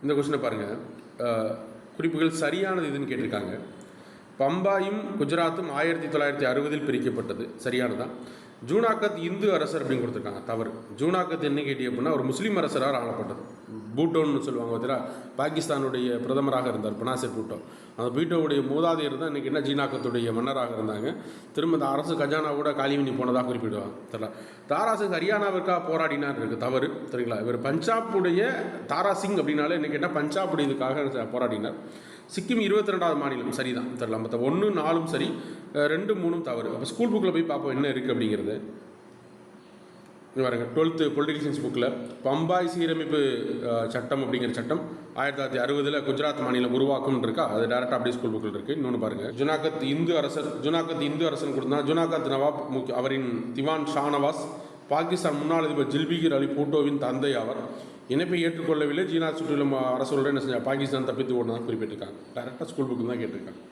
இந்த கொஸ்டினை பாருங்கள். குறிப்புகள் சரியானது இதுன்னு கேட்டிருக்காங்க. பம்பாயும் குஜராத்தும் 1960 பிரிக்கப்பட்டது. சரியானதான். ஜூனாகத் இந்து அரசர் அப்படின்னு கொடுத்துருக்காங்க. தவறு. ஜூனாகத் என்ன கேட்டி அப்படின்னா ஒரு முஸ்லீம் அரசரால் ஆளப்பட்டது. பூட்டோன்னு சொல்லுவாங்க பார்த்தீங்களா, பாகிஸ்தானுடைய பிரதமராக இருந்தார் பெனாசிர் பூட்டோ. அந்த பூட்டோவுடைய மூதாதையர் தான் இன்றைக்கி என்ன ஜீனாகத்துடைய மன்னராக இருந்தாங்க. திரும்ப இந்த அரசு கஜானாவோட காலிவினி போனதாக குறிப்பிடுவாங்க. தெரியல. தாரா சிங் ஹரியானாவிற்காக போராடினார் இருக்குது. தவறு. சரிங்களா. இவர் பஞ்சாபுடைய தாரா சிங் அப்படின்னாலே என்ன கேட்டால் பஞ்சாபுடைய இதுக்காக போராடினார். சிக்கிம் 22வது மாநிலம். சரிதான். தெரியல. மற்ற 1, 4 சரி, 2, 3 தவறு. அப்போ ஸ்கூல் புக்கில் போய் பார்ப்போம் என்ன இருக்குது அப்படிங்கிறது. பாருங்க, 12th பொலிட்டிக்கல் சயின்ஸ் புக்கில் பம்பாய் சீரமைப்பு சட்டம் அப்படிங்கிற சட்டம் 1960 குஜராத் மாநிலம் உருவாக்கும் இருக்கா. அது டேரெக்டாக அப்படியே ஸ்கூல் புக்கில் இருக்குது. இன்னொன்று பாருங்கள். ஜுனாகத் இந்து அரசன் கொடுத்தா ஜுனாகத் நவாப் அவரின் திவான் ஷானவாஸ் பாகிஸ்தான் முன்னாள் அதிபர் ஜுல்பிகிர் அலி பூட்டோவின் தந்தை அவர். இணைப்பை ஏற்றுக்கொள்ளவில்லை. சீனா சுற்றிலும் அரசுடன் என்ன செஞ்சால் பாகிஸ்தான் தப்பித்து ஓடுனதாக குறிப்பிட்டிருக்காங்க. டேரெக்டாக ஸ்கூல் புக்கு தான் கேட்டிருக்காங்க.